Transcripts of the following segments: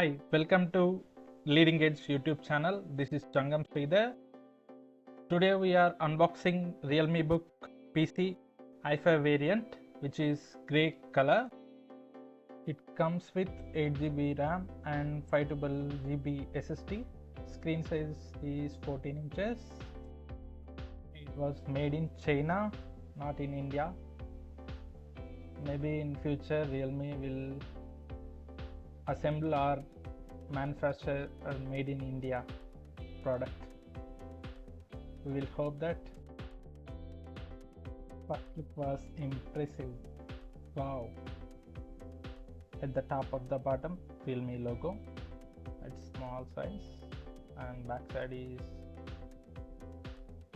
Hi, welcome to Leading Edge YouTube channel. This is Changam Sridhar. Today we are unboxing Realme Book PC i5 variant, which is grey color. It comes with 8 GB RAM and 512 GB SSD. Screen size is 14 inches. It was made in China, not in India. Maybe in future Realme will assemble or manufacture a made in India product. We will hope that. First look was impressive. Wow. At the top of the bottom, Realme logo. It's small size, and backside is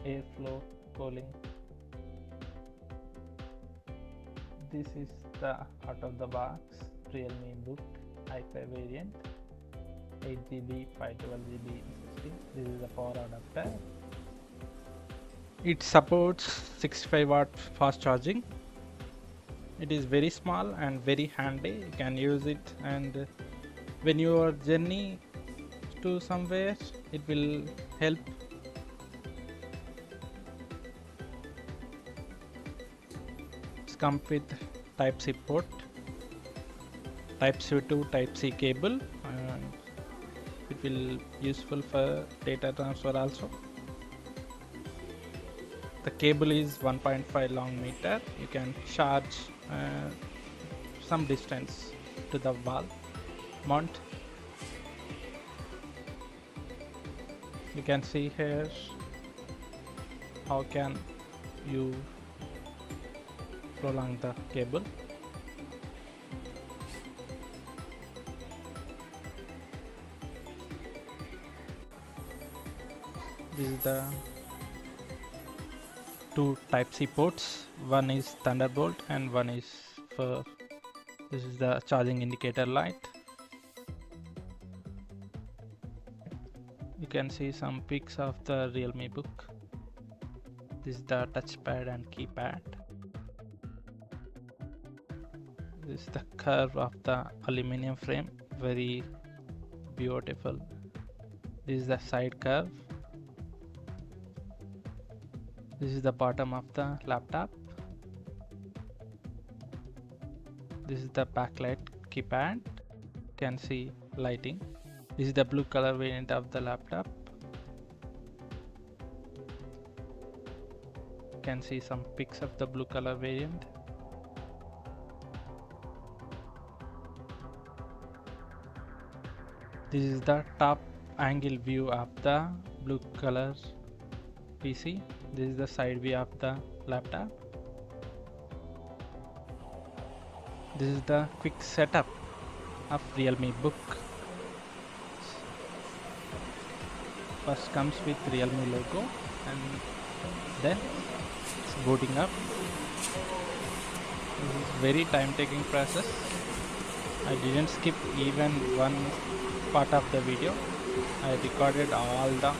airflow cooling. This is the out of the box Realme Book i5 variant, 8 GB, 512 GB SSD. This is the power adapter. It supports 65-watt fast charging. It is very small and very handy. You can use it, and when you are journey to somewhere, it will help. It's come with Type-C port, Type-C to Type-C cable, and it will useful for data transfer also. The cable is 1.5 long meter. You can charge some distance to the wall mount. You can see here how can you prolong the cable. This is the two Type-C ports. One is Thunderbolt and one is for this is the charging indicator light. You can see some pics of the Realme Book. This is the touchpad and keypad. This is the curve of the aluminum frame, very beautiful. This is the side curve. This is the bottom of the laptop. This is the backlight keypad. You can see lighting. This is the blue color variant of the laptop. You can see some pics of the blue color variant. This is the top angle view of the blue color PC. This is the side view of the laptop. This is the quick setup of Realme Book. First comes with Realme logo, and then it's booting up. This is very time-taking process. I didn't skip even one part of the video. I recorded all the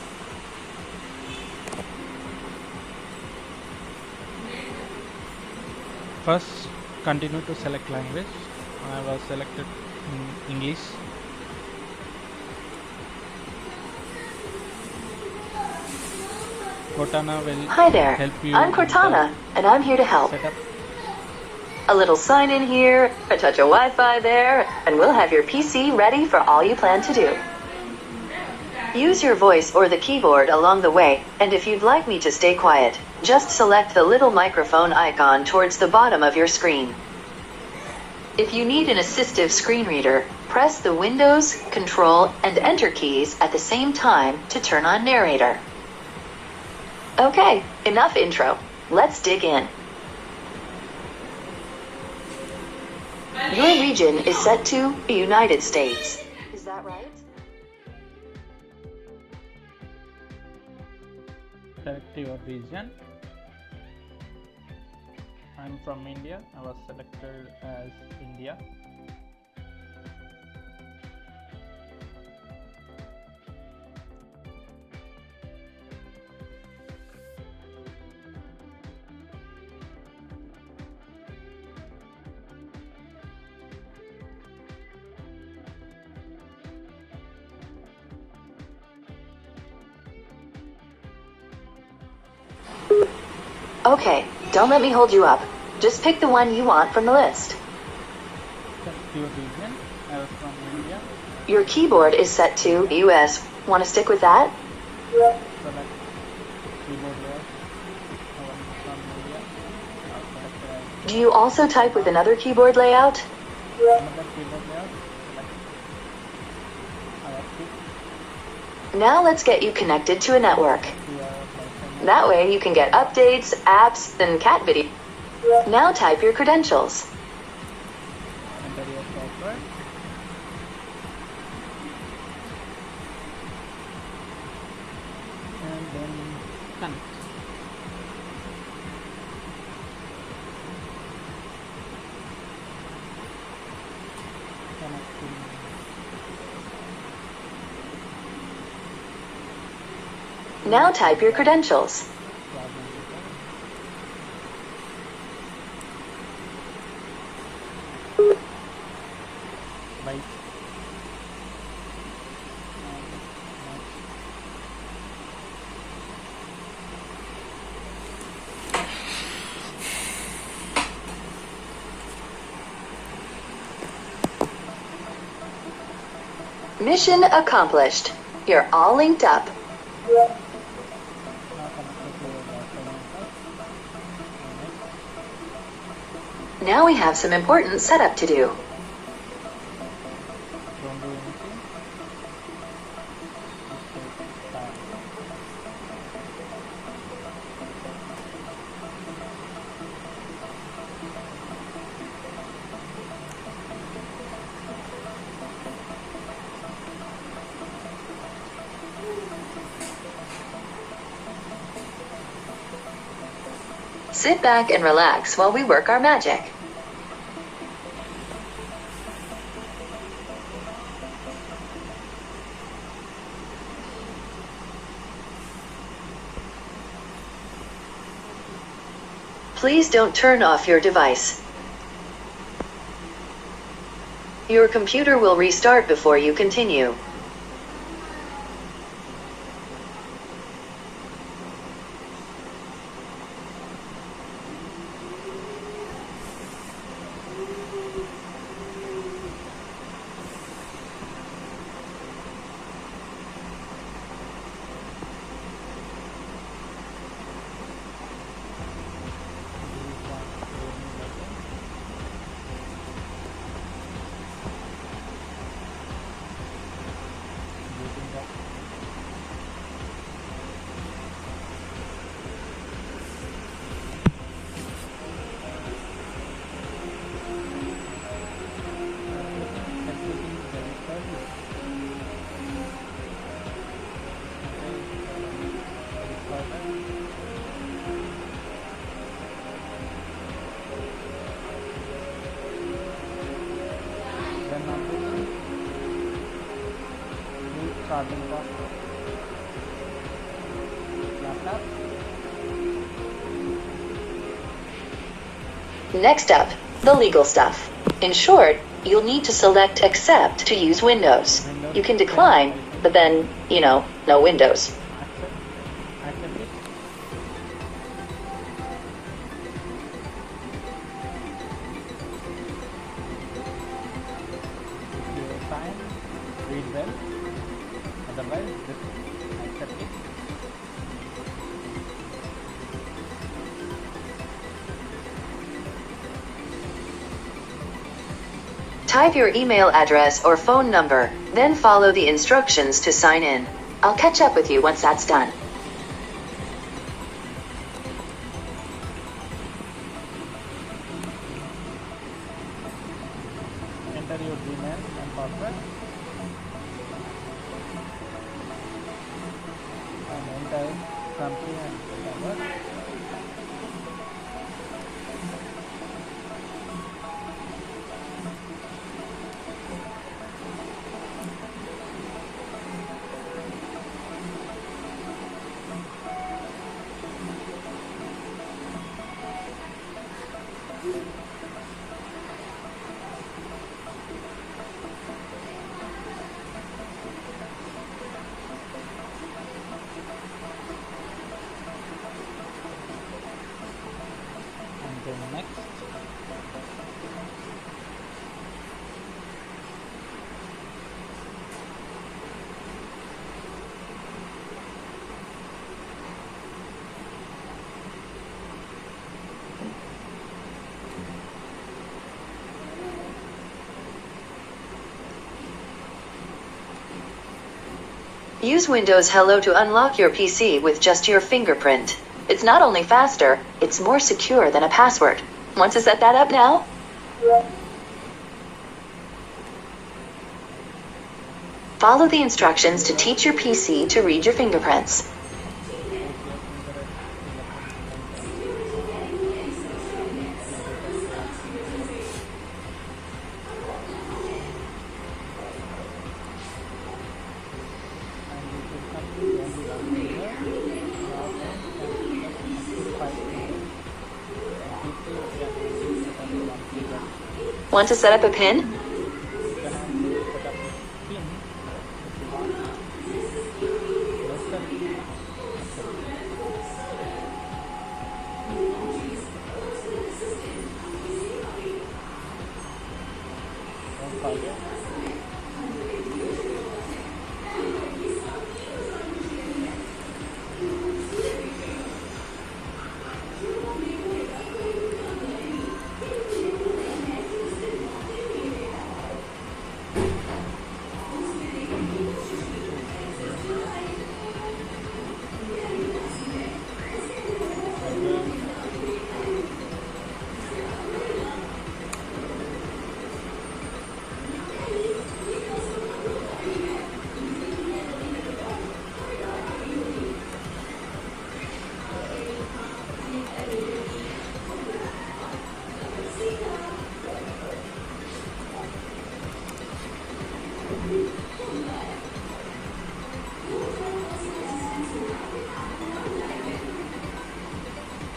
first. Continue to select language. I was selected in English. Cortana will Hi there, help you. I'm Cortana, and I'm here to help. Setup. A little sign in here, a touch of Wi-Fi there, and we'll have your PC ready for all you plan to do. Use your voice or the keyboard along the way, and if you'd like me to stay quiet, just select the little microphone icon towards the bottom of your screen. If you need an assistive screen reader, press the Windows, Control, and Enter keys at the same time to turn on narrator. Okay, enough intro. Let's dig in. Your region is set to the United States. Is that right? Select your region. I'm from India. I was selected as India. Okay, don't let me hold you up. Just pick the one you want from the list. Select your region. I was from India. Your keyboard is set to US. Want to stick with that? Select keyboard layout. I was from India. Now select Do you also type with another keyboard layout? another keyboard layout. Select our Now let's get you connected to a network. Wi-Fi. That way you can get updates, apps, and cat video. Now type your credentials. Enter your password. And then connect. Now type your credentials. Right. Mission accomplished. You're all linked up. Now we have some important setup to do. Don't do anything. Just take time. Sit back and relax while we work our magic. Please don't turn off your device. Your computer will restart before you continue. Starting from laptop. Next up, the legal stuff. In short, you'll need to select Accept to use Windows. You can decline, but then, no Windows. Accept it. If you sign, read well. Otherwise, just accept it. Type your email address or phone number, then follow the instructions to sign in. I'll catch up with you once that's done. Enter your Gmail and password. And enter country and server. Use Windows Hello to unlock your PC with just your fingerprint. It's not only faster, it's more secure than a password. Want to set that up now? Follow the instructions to teach your PC to read your fingerprints. Want to set up a PIN?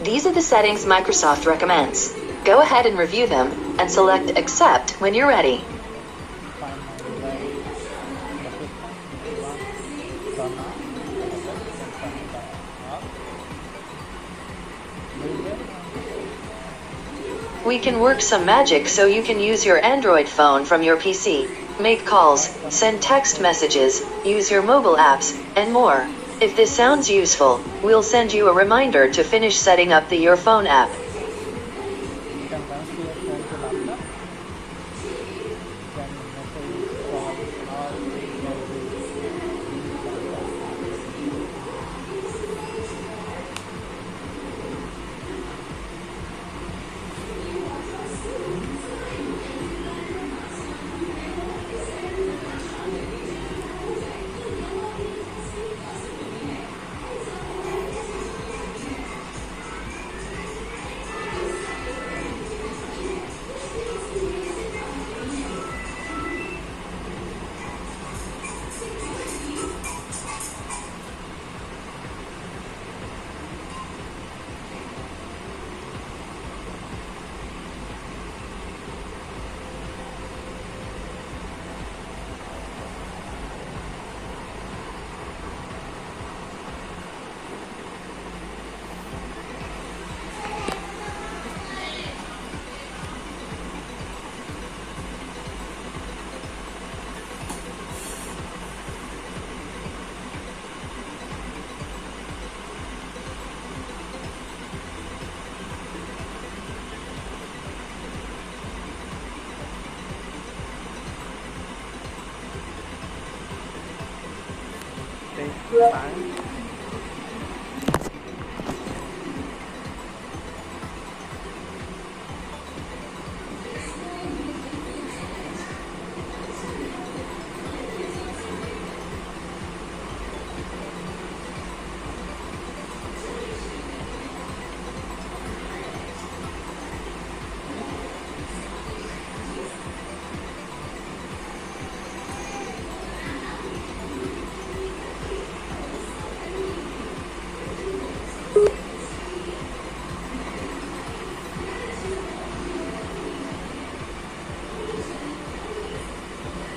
These are the settings Microsoft recommends. Go ahead and review them, and select Accept when you're ready. We can work some magic so you can use your Android phone from your PC, make calls, send text messages, use your mobile apps, and more. If this sounds useful, we'll send you a reminder to finish setting up Your Phone app.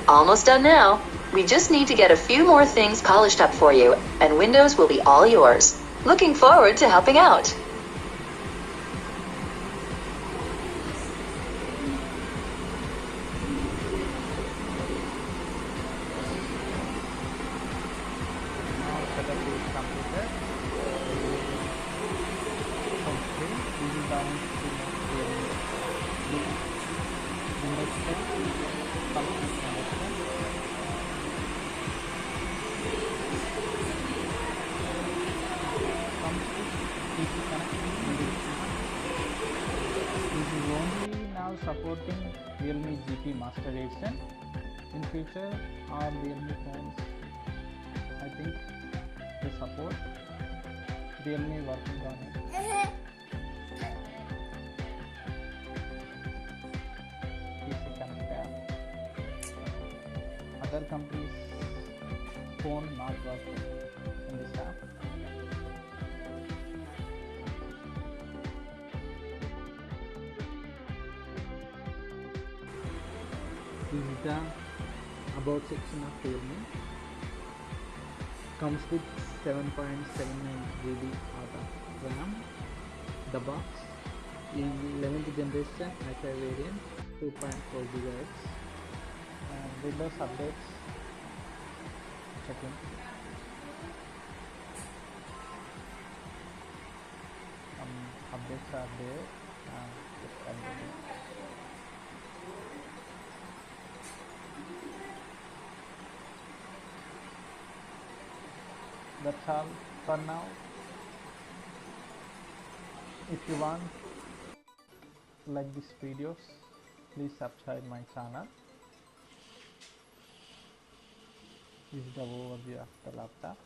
Almost done now. We just need to get a few more things polished up for you, and Windows will be all yours. Looking forward to helping out. have supporting Realme GT Master Edition. In future, all Realme phones, I think they support. Realme working on it. PC connector. Other companies' phone not working in this app. This is the about section of Realme. Comes with 7.79 GB of RAM. The box in 11th generation Wi-Fi variant, 2.4 GHz. And Windows updates. Checking. Updates are there. Just updating. That's all for now. If you want like these videos, please subscribe my channel. This is the overview of the laptop.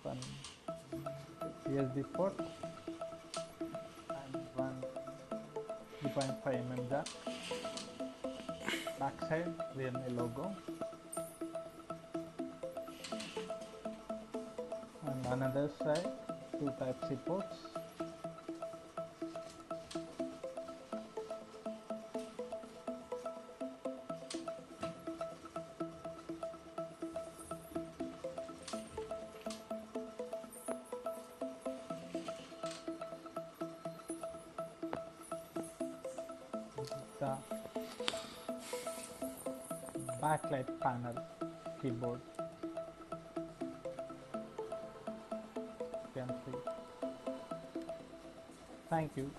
One USB port and one 3.5 mm jack. Backside Realme logo. And another side, two Type-C ports. The backlight panel, keyboard, you can see. Thank you.